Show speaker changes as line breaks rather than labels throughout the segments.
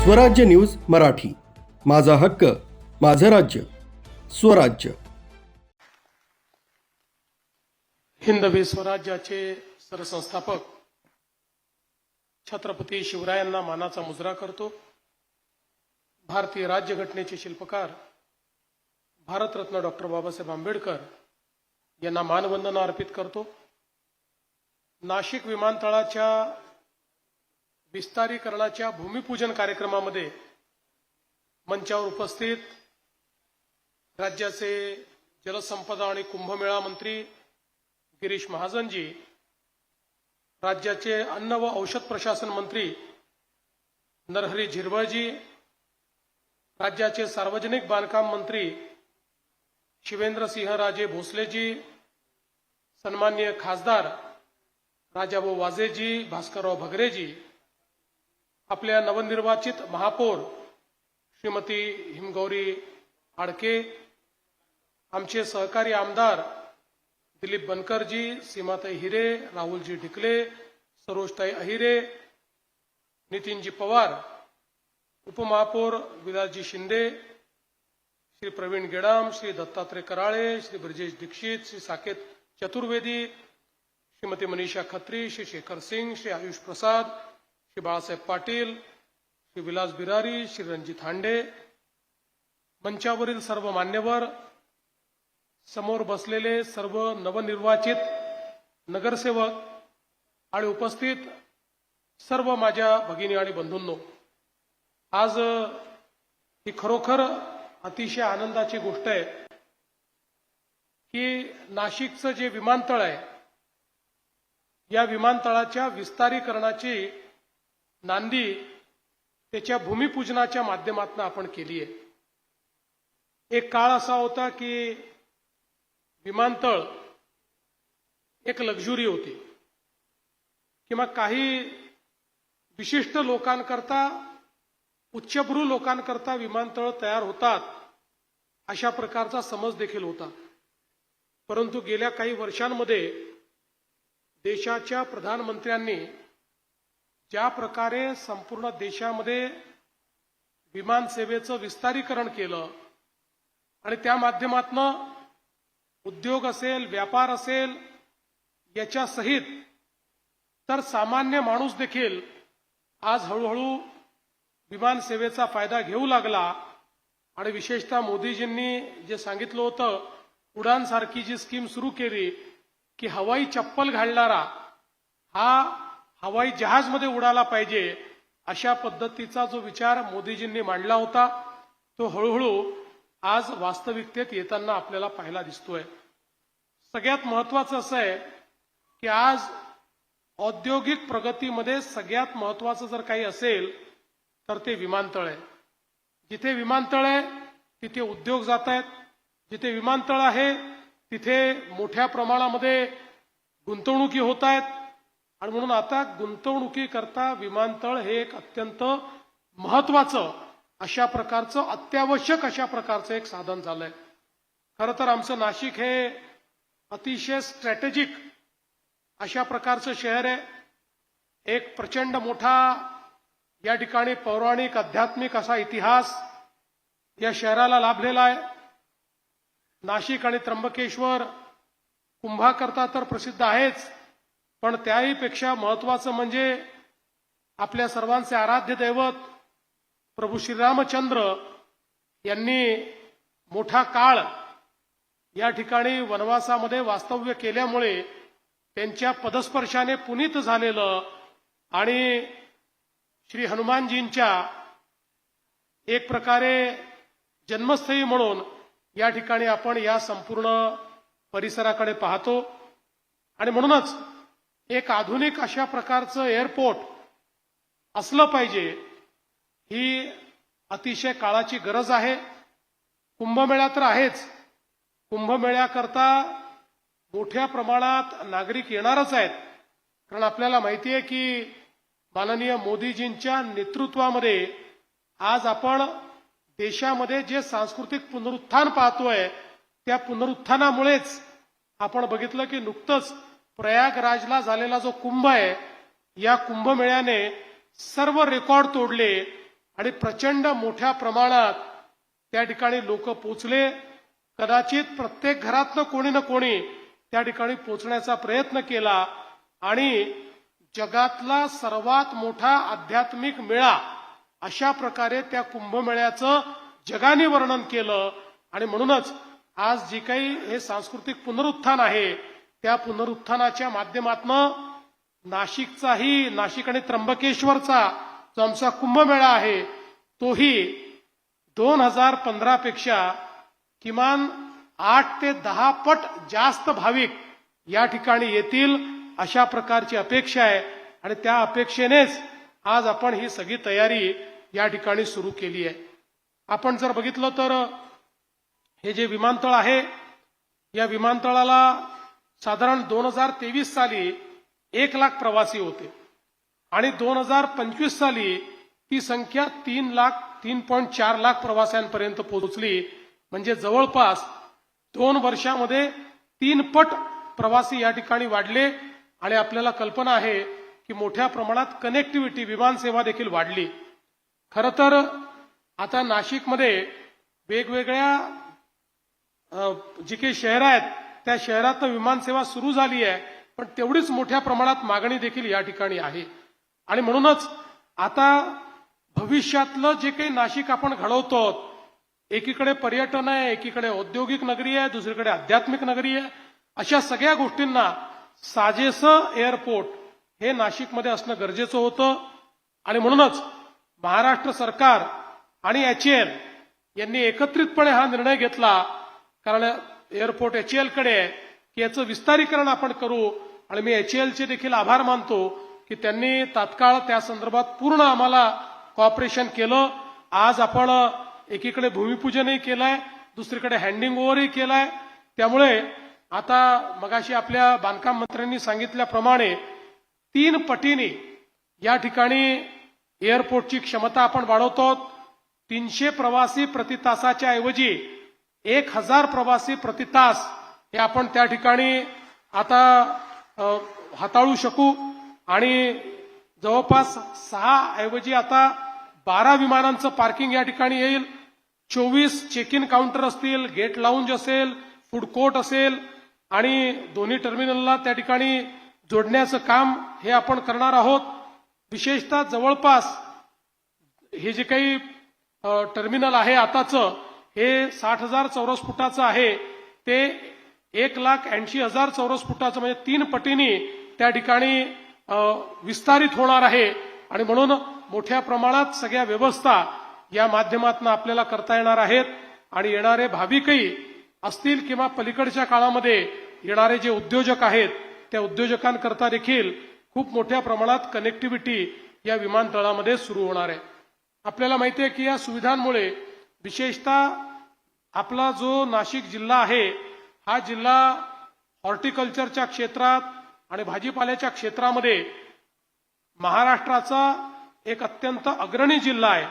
स्वराज्य न्यूज मराठी, माझा हक्क माझं राज्य स्वराज्य।
हिंदवी स्वराज्याचे सरसंस्थापक छत्रपती शिवरायांना मानाचा मुजरा करतो। भारतीय राज्यघटनेचे शिल्पकार भारतरत्न डॉक्टर बाबासाहेब आंबेडकर यांना मानवंदना अर्पित करतो। नाशिक विमानतळाच्या विस्तारीकरणाच्या भूमिपूजन कार्यक्रमामध्ये मंचावर उपस्थित राज्याचे जलसंपदा आणि कुंभमेळा मंत्री गिरीश महाजनजी, राज्याचे अन्न व औषध प्रशासन मंत्री नरहरी झिरवळजी, राज्याचे सार्वजनिक बांधकाम मंत्री शिवेंद्रसिंहराजे भोसलेजी, सन्माननीय खासदार राजाभाऊ वाजेजी, भास्करराव भगरेजी, आपल्या नवनिर्वाचित महापौर श्रीमती हिमगौरी आडके, आमचे सहकारी आमदार दिलीप बनकरजी, सीमाताई हिरे, राहुलजी ढिकले, सरोजताई अहिरे, नितीनजी पवार, उपमहापौर विलासजी शिंदे, श्री प्रवीण गेडाम, श्री दत्तात्रय कराळे, श्री ब्रजेश दीक्षित, श्री साकेत चतुर्वेदी, श्रीमती मनीषा खत्री, श्री शेखर सिंग, श्री आयुष प्रसाद, श्री बाळासाहेब पाटील, श्री विलास बिरारी, श्री रणजित हांडे, मंचावरील सर्व मान्यवर, समोर बसलेले सर्व नवनिर्वाचित नगरसेवक आणि उपस्थित सर्व माझ्या भगिनी आणि बंधूंनो, आज ही खरोखर अतिशय आनंदाची गोष्ट आहे की नाशिकचं जे विमानतळ आहे, या विमानतळाच्या विस्तारीकरणाची नांदी त्याच्या भूमिपूजनाच्या माध्यमातून आपण केली आहे। एक काळ असा होता की विमानतळ एक लक्झुरी होती किंवा काही विशिष्ट लोकांकरता, उच्चभ्रू लोकांकरता विमानतळ तयार होतात अशा प्रकारचा समज देखील होता। परंतु गेल्या काही वर्षांमध्ये देशाच्या प्रधानमंत्र्यांनी ज्या प्रकारे संपूर्ण देशामध्ये विमान सेवेचं विस्तारीकरण केलं आणि त्या माध्यमातून उद्योग असेल, व्यापार असेल, याच्या सहित तर सामान्य माणूस देखील आज हळूहळू विमान सेवेचा फायदा घेऊ लागला। आणि विशेषतः मोदीजींनी जे सांगितलं होतं, उडान सारखी जी स्कीम सुरू केली की हवाई चप्पल घालणारा हा हवाई जहाजमध्ये उडाला पाहिजे, अशा पद्धतीचा जो विचार मोदीजींनी मांडला होता, तो हळूहळू आज वास्तविकतेत येताना आपल्याला पाहायला दिसतोय। सगळ्यात महत्त्वाचं असं आहे की आज औद्योगिक प्रगतीमध्ये सगळ्यात महत्त्वाचं जर काही असेल तर ते विमानतळ आहे। जिथे विमानतळ आहे तिथे उद्योग जात आहेत, जिथे विमानतळ आहे तिथे मोठ्या प्रमाणामध्ये गुंतवणुकी होत आहेत। आणि म्हणून आता गुंतवणुकीकरता विमानतळ हे एक अत्यंत महत्त्वाचं अशा प्रकारचं, अत्यावश्यक अशा प्रकारचं एक साधन झालंय। खरं तर आमचं नाशिक हे अतिशय स्ट्रॅटेजिक अशा प्रकारचं शहर आहे। एक प्रचंड मोठा या ठिकाणी पौराणिक, आध्यात्मिक असा इतिहास या शहराला लाभलेला आहे। नाशिक आणि त्र्यंबकेश्वर कुंभाकरता तर प्रसिद्ध आहेच, पण त्याही पेक्षा महत्त्वाचं म्हणजे आपल्या सर्वांचे आराध्य दैवत प्रभू श्रीरामचंद्र यांनी मोठा काळ या ठिकाणी वनवासामध्ये वास्तव्य केल्यामुळे त्यांच्या पदस्पर्शाने पुनीत झालेलं आणि श्री हनुमानजींच्या एक प्रकारे जन्मस्थळी म्हणून या ठिकाणी आपण या संपूर्ण परिसराकडे पाहतो। आणि म्हणूनच एक आधुनिक अशा प्रकारचं एअरपोर्ट असलं पाहिजे, ही अतिशय काळाची गरज आहे। कुंभमेळा तर आहेच, कुंभमेळ्याकरता मोठ्या प्रमाणात नागरिक येणारच आहेत, कारण आपल्याला माहिती आहे की माननीय मोदीजींच्या नेतृत्वामध्ये आज आपण देशामध्ये जे सांस्कृतिक पुनरुत्थान पाहतोय, त्या पुनरुत्थानामुळेच आपण बघितलं की नुकतंच प्रयागराजला झालेला जो कुंभ आहे, या कुंभमेळ्याने सर्व रेकॉर्ड तोडले आणि प्रचंड मोठ्या प्रमाणात त्या ठिकाणी लोक पोचले. कदाचित प्रत्येक घरातनं कोणी ना कोणी त्या ठिकाणी पोचण्याचा प्रयत्न केला आणि जगातला सर्वात मोठा आध्यात्मिक मेळा अशा प्रकारे त्या कुंभमेळ्याचं जगाने वर्णन केलं. आणि म्हणूनच आज जी काही हे सांस्कृतिक पुनरुत्थान आहे त्या पुनरुत्थानाच्या माध्यमातून नाशिक आणि त्र्यंबकेश्वरचा जो आमचा कुंभमेळा आहे तोही 2015 पेक्षा किमान 8 ते 10 पट जास्त भाविक या ठिकाणी येतील अशा प्रकारची अपेक्षा आहे. आणि त्या अपेक्षेनेच आज आपण ही सगळी तयारी या ठिकाणी सुरू केली आहे. आपण जर बघितलं तर हे जे विमानतळ आहे या विमानतळाला साधारण 2023 साली 1 लाख प्रवासी होते आणि 2025 साली ती संख्या 3.4 लाख प्रवाशांपर्यंत पोहोचली. म्हणजे जवळपास 2 वर्षामध्ये 3 पट प्रवासी या ठिकाणी वाढले. आणि आपल्याला कल्पना आहे की मोठ्या प्रमाणात कनेक्टिव्हिटी विमानसेवा देखील वाढली. खरं तर आता नाशिकमध्ये वेगवेगळ्या जी काही शहरं आहेत त्या शहरात विमानसेवा सुरू झाली आहे, पण तेवढीच मोठ्या प्रमाणात मागणी देखील या ठिकाणी आहे. आणि म्हणूनच आता भविष्यातलं जे काही नाशिक आपण घडवतो, एकीकडे पर्यटन आहे, एकीकडे औद्योगिक नगरी आहे, दुसरीकडे आध्यात्मिक नगरी आहे, अशा सगळ्या गोष्टींना साजेसं एअरपोर्ट हे नाशिकमध्ये असणं गरजेचं होतं. आणि म्हणूनच महाराष्ट्र सरकार आणि HAL यांनी एकत्रितपणे हा निर्णय घेतला. कारण एअरपोर्ट HAL कडे आहे की याचं विस्तारीकरण आपण करू. आणि मी HAL चे देखील आभार मानतो की त्यांनी तात्काळ त्या संदर्भात पूर्ण आम्हाला कॉपरेशन केलं. आज आपण एकीकडे भूमिपूजनही केलंय, दुसरीकडे हँडिंग ओव्हरही केलाय. त्यामुळे आता मगाशी आपल्या बांधकाम मंत्र्यांनी सांगितल्याप्रमाणे 3 पटीने या ठिकाणी एअरपोर्टची क्षमता आपण वाढवतो. 300 प्रवासी प्रति तासाच्या ऐवजी 1000 प्रवासी प्रति तास हे आपण त्या ठिकाणी आता हाताळू शकू. आणि जवळपास 6 ऐवजी आता 12 विमानांचं पार्किंग या ठिकाणी येईल. 24 चेक इन काउंटर असतील, गेट लाऊंज असेल, फूड कोर्ट असेल आणि दोन्ही टर्मिनलला त्या ठिकाणी जोडण्याचं काम हे आपण करणार आहोत. विशेषतः जवळपास हे जे काही टर्मिनल आहे आताचं हे 60,000 चौरस फुटाचं आहे, ते 1,80,000 चौरस फुटाचं म्हणजे 3 पटीने त्या ठिकाणी विस्तारित होणार आहे. आणि म्हणून मोठ्या प्रमाणात सगळ्या व्यवस्था या माध्यमातून आपल्याला करता येणार आहेत. आणि येणारे भाविकही असतील किंवा पलीकडच्या काळामध्ये येणारे जे उद्योजक आहेत त्या उद्योजकांकरता देखील खूप मोठ्या प्रमाणात कनेक्टिव्हिटी या विमानतळामध्ये सुरू होणार आहे. आपल्याला माहिती आहे की या सुविधांमुळे विशेषतः आपला जो नाशिक जिल्हा आहे हा जिल्हा हॉर्टिकल्चरच्या क्षेत्रात आणि भाजीपाल्याच्या क्षेत्रामध्ये महाराष्ट्राचा एक अत्यंत अग्रणी जिल्हा आहे.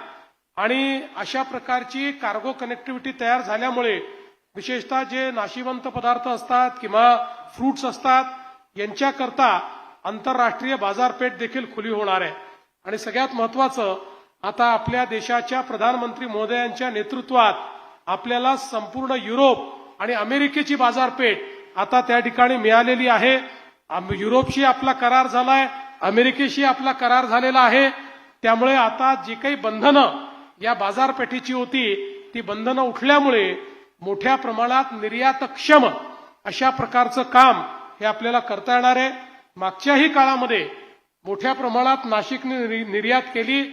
आणि अशा प्रकारची कार्गो कनेक्टिव्हिटी तयार झाल्यामुळे विशेषतः जे नाशिवंत पदार्थ असतात किंवा फ्रुट्स असतात यांच्याकरता आंतरराष्ट्रीय बाजारपेठ देखील खुली होणार आहे. आणि सगळ्यात महत्वाचं आता आपल्या देशाच्या प्रधानमंत्री महोदयांच्या नेतृत्वात आपल्याला संपूर्ण युरोप आणि अमेरिकेची बाजारपेठ आता त्या ठिकाणी मिळालेली आहे. युरोपशी आपला करार झालाय, अमेरिकेशी आपला करार झालेला आहे. त्यामुळे आता जी काही बंधनं या बाजारपेठेची होती ती बंधनं उठल्यामुळे मोठ्या प्रमाणात निर्यातक्षम अशा प्रकारचं काम हे आपल्याला करता येणार आहे. मागच्याही काळामध्ये मोठ्या प्रमाणात नाशिकने निर्यात केली,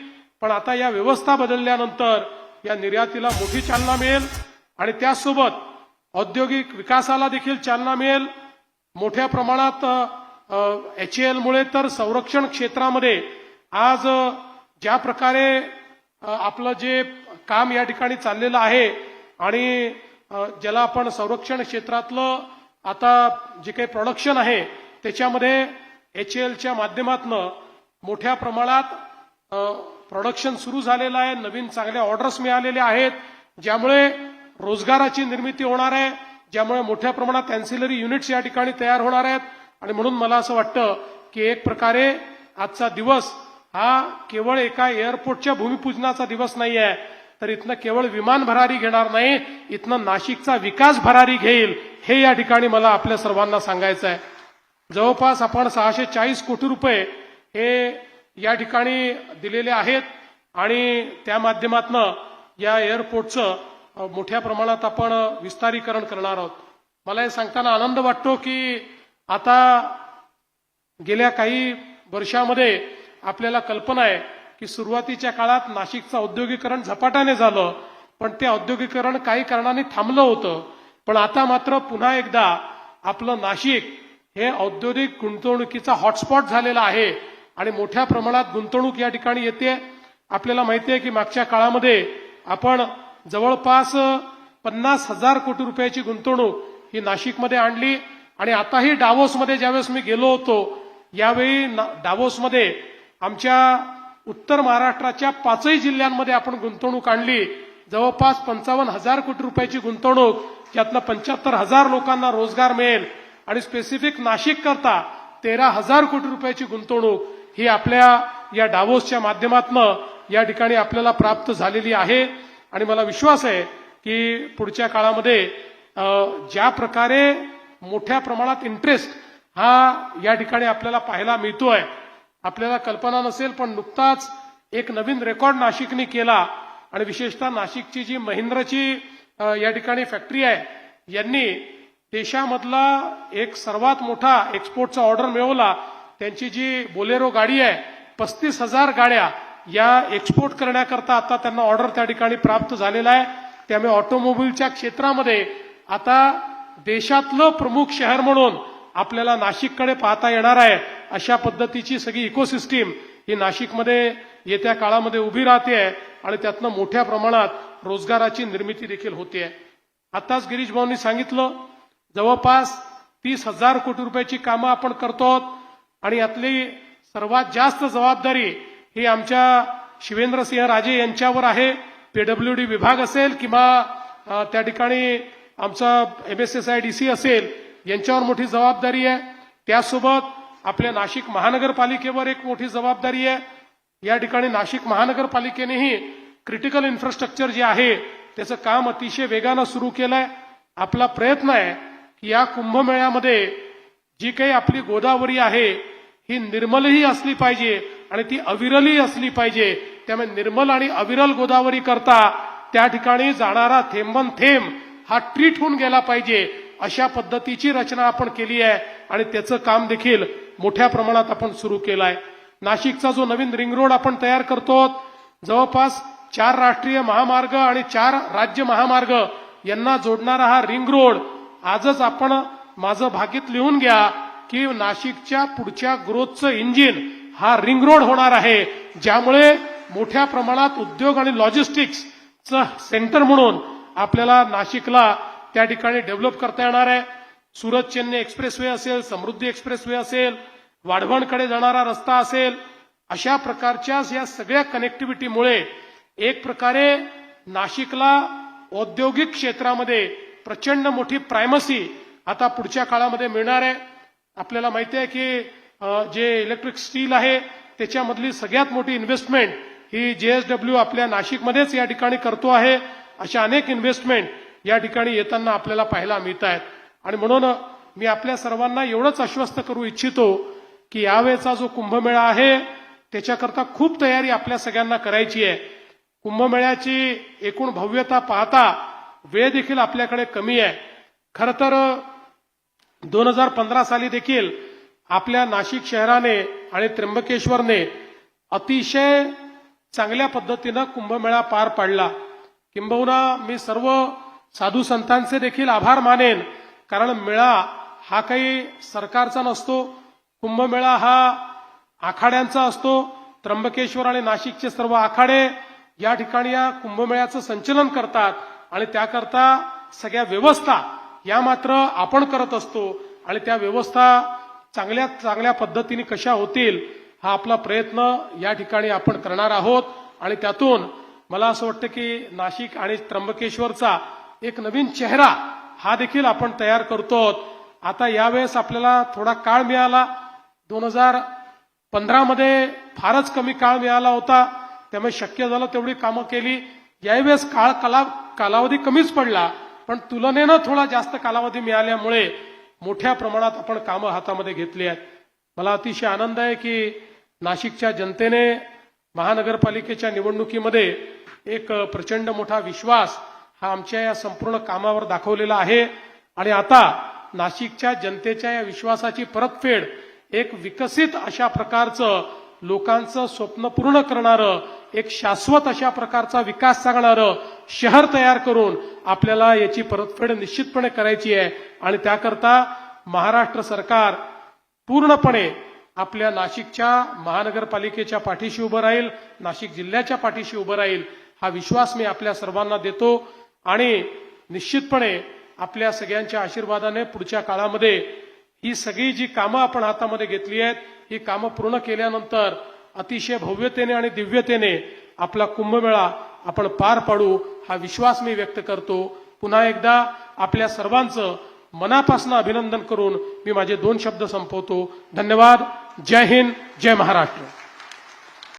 पण आता या व्यवस्था बदलल्यानंतर या निर्यातीला मोठी चालना मिळेल आणि त्यासोबत औद्योगिक विकासाला देखील चालना मिळेल. मोठ्या प्रमाणात HAL मुळे तर संरक्षण क्षेत्रामध्ये आज ज्या प्रकारे आपलं जे काम या ठिकाणी चाललेलं आहे आणि ज्याला आपण संरक्षण क्षेत्रातलं आता जे काही प्रोडक्शन आहे त्याच्यामध्ये HALच्या माध्यमातून मोठ्या प्रमाणात प्रोडक्शन सुरू झालेलं आहे. नवीन चांगल्या ऑर्डर्स मिळालेल्या आहेत ज्यामुळे रोजगाराची निर्मिती होणार आहे, ज्यामुळे मोठ्या प्रमाणात अँसिलरी युनिट्स या ठिकाणी तयार होणार आहेत. आणि म्हणून मला असं वाटतं की एक प्रकारे आजचा दिवस हा केवळ एका एअरपोर्टच्या भूमिपूजनाचा दिवस नाही आहे, तर इथनं केवळ विमान भरारी घेणार नाही, इथनं नाशिकचा विकास भरारी घेईल, हे या ठिकाणी मला आपल्या सर्वांना सांगायचं आहे. जवळपास आपण 640 कोटी रुपये हे या ठिकाणी दिलेले आहेत आणि त्या माध्यमातून या एअरपोर्टचं मोठ्या प्रमाणात आपण विस्तारीकरण करणार आहोत. मला हे सांगताना आनंद वाटतो की आता गेल्या काही वर्षामध्ये आपल्याला कल्पना आहे की सुरुवातीच्या काळात नाशिकचं औद्योगिकरण झपाट्याने झालं, पण ते औद्योगिकरण काही कारणाने थांबलं होतं. पण आता मात्र पुन्हा एकदा आपलं नाशिक हे औद्योगिक गुंतवणुकीचा हॉटस्पॉट झालेला आहे आणि मोठ्या प्रमाणात गुंतवणूक या ठिकाणी येते. आपल्याला माहिती आहे की मागच्या काळामध्ये आपण जवळपास 50,000 कोटी रुपयाची गुंतवणूक ही नाशिकमध्ये आणली आणि आताही डावोसमध्ये ज्यावेळेस मी गेलो होतो, यावेळी डावोसमध्ये आमच्या उत्तर महाराष्ट्राच्या 5ही जिल्ह्यांमध्ये आपण गुंतवणूक आणली. जवळपास 55,000 कोटी रुपयाची गुंतवणूक, यातनं 75,000 लोकांना रोजगार मिळेल आणि स्पेसिफिक नाशिक करता 13,000 कोटी रुपयाची गुंतवणूक ही आपल्या या डावोसच्या माध्यमातून या ठिकाणी आपल्याला प्राप्त झालेली आहे. आणि मला विश्वास आहे की पुढच्या काळामध्ये ज्या प्रकारे मोठ्या प्रमाणात इंटरेस्ट हा या ठिकाणी आपल्याला पाहायला मिळतोय, आपल्याला कल्पना नसेल पण नुकताच एक नवीन रेकॉर्ड नाशिकने केला आणि विशेषतः नाशिकची जी महिंद्राची या ठिकाणी फॅक्टरी आहे, यांनी देशामधला एक सर्वात मोठा एक्सपोर्टचा ऑर्डर मिळवला. त्यांची जी बोलेरो गाडी आहे, 35,000 गाड्या या एक्सपोर्ट करण्याकरता आता त्यांना ऑर्डर त्या ठिकाणी प्राप्त झालेला आहे. त्यामुळे ऑटोमोबाईलच्या क्षेत्रामध्ये आता देशातलं प्रमुख शहर म्हणून आपल्याला नाशिककडे पाहता येणार आहे. अशा पद्धतीची सगळी इकोसिस्टीम ही नाशिकमध्ये येत्या काळामध्ये उभी राहते आहे आणि त्यातनं मोठ्या प्रमाणात रोजगाराची निर्मिती देखील होते आहे. आताच गिरीश भाऊंनी सांगितलं, जवळपास 30,000 कोटी रुपयाची कामं आपण करतो आणि यातली सर्वात जास्त जबाबदारी ही आमच्या शिवेंद्रसिंह राजे यांच्यावर आहे. पीडब्ल्यूडी विभाग असेल किंवा त्या ठिकाणी आमचा MSSIDC असेल, यांच्यावर मोठी जबाबदारी आहे. त्यासोबत आपल्या नाशिक महानगरपालिकेवर एक मोठी जबाबदारी आहे. या ठिकाणी नाशिक महानगरपालिकेनेही क्रिटिकल इन्फ्रास्ट्रक्चर जे आहे त्याचं काम अतिशय वेगानं सुरू केलंय. आपला प्रयत्न आहे की या कुंभमेळ्यामध्ये जी काही आपली गोदावरी आहे ही निर्मलही असली पाहिजे आणि ती अविरलही असली पाहिजे. त्यामुळे निर्मल आणि अविरल गोदावरी करता त्या ठिकाणी जाणारा थेंबन थेंब हा ट्रीट होऊन गेला पाहिजे, अशा पद्धतीची रचना आपण केली आहे आणि त्याचं काम देखील मोठ्या प्रमाणात आपण सुरू केलं आहे. नाशिकचा जो नवीन रिंग रोड आपण तयार करतो, जवळपास 4 राष्ट्रीय महामार्ग आणि 4 राज्य महामार्ग यांना जोडणारा हा रिंग रोड आजच आपण माझं भाकीत लिहून घ्या की नाशिकच्या पुढच्या ग्रोथचं इंजिन हा रिंग रोड होणार आहे, ज्यामुळे मोठ्या प्रमाणात उद्योग आणि लॉजिस्टिक्सचं सेंटर म्हणून आपल्याला नाशिकला त्या ठिकाणी डेव्हलप करता येणार आहे. सुरत चेन्नई एक्सप्रेसवे असेल, समृद्धी एक्सप्रेसवे असेल, वाढवणकडे जाणारा रस्ता असेल, अशा प्रकारच्या या सगळ्या कनेक्टिव्हिटीमुळे एक प्रकारे नाशिकला औद्योगिक क्षेत्रामध्ये प्रचंड मोठी प्रायमसी आता पुढच्या काळामध्ये मिळणार आहे. आपल्याला माहिती आहे की जे इलेक्ट्रिक स्टील आहे त्याच्यामधली सगळ्यात मोठी इन्व्हेस्टमेंट ही JSW आपल्या नाशिकमध्येच या ठिकाणी करतो आहे. अशा अनेक इन्व्हेस्टमेंट या ठिकाणी येताना आपल्याला पाहायला मिळत आहेत. आणि म्हणून मी आपल्या सर्वांना एवढंच आश्वस्त करू इच्छितो की यावेळेचा जो कुंभमेळा आहे त्याच्याकरता खूप तयारी आपल्या सगळ्यांना करायची आहे. कुंभमेळ्याची एकूण भव्यता पाहता वेळ देखील आपल्याकडे कमी आहे. खरं तर 2015 साली देखील आपल्या नाशिक शहराने आणि त्र्यंबकेश्वरने अतिशय चांगल्या पद्धतीनं कुंभमेळा पार पाडला. किंबहुना मी सर्व साधू संतांचे देखील आभार मानेन, कारण मेळा हा काही सरकारचा नसतो, कुंभमेळा हा आखाड्यांचा असतो. त्र्यंबकेश्वर आणि नाशिकचे सर्व आखाडे या ठिकाणी या कुंभमेळ्याचं संचलन करतात आणि त्याकरता सगळ्या व्यवस्था या मात्र आपण करत असतो आणि त्या व्यवस्था चांगल्या चांगल्या पद्धतीने कशा होतील हा आपला प्रयत्न या ठिकाणी आपण करणार आहोत. आणि त्यातून मला असं वाटतं की नाशिक आणि त्र्यंबकेश्वरचा एक नवीन चेहरा हा देखील आपण तयार करतो. आता यावेळेस आपल्याला थोडा काळ मिळाला. 15 मध्ये फारच कमी काळ मिळाला होता, त्यामुळे शक्य झालं तेवढी कामं केली. यावेळेस कालावधी कमीच पडला, पण तुलनेनं थोडा जास्त कालावधी मिळाल्यामुळे मोठ्या प्रमाणात आपण कामं हातामध्ये घेतली आहेत. मला अतिशय आनंद आहे की नाशिकच्या जनतेने महानगरपालिकेच्या निवडणुकीमध्ये एक प्रचंड मोठा विश्वास हा आमच्या या संपूर्ण कामावर दाखवलेला आहे. आणि आता नाशिकच्या जनतेच्या या विश्वासाची परतफेड एक विकसित अशा प्रकारचं, लोकांचं स्वप्न पूर्ण करणारं, एक शाश्वत अशा प्रकारचा विकास सांगणारं शहर तयार करून आपल्याला याची परतफेड निश्चितपणे करायची आहे. आणि त्याकरता महाराष्ट्र सरकार पूर्णपणे आपल्या नाशिकच्या महानगरपालिकेच्या पाठीशी उभं राहील, नाशिक जिल्ह्याच्या पाठीशी उभं राहील, हा विश्वास मी आपल्या सर्वांना देतो. आणि निश्चितपणे आपल्या सगळ्यांच्या आशीर्वादाने पुढच्या काळामध्ये ही सगळी जी कामं आपण हातामध्ये घेतली आहेत, ही कामं पूर्ण केल्यानंतर अतिशय भव्यतेने आणि दिव्यतेने आपला कुंभमेळा आपण पार पाडू, हा विश्वास मी व्यक्त करतो. पुन्हा एकदा आपल्या सर्वांचं मनापासून अभिनंदन करून मी माझे 2 शब्द संपवतो. धन्यवाद. जय हिंद, जय महाराष्ट्र.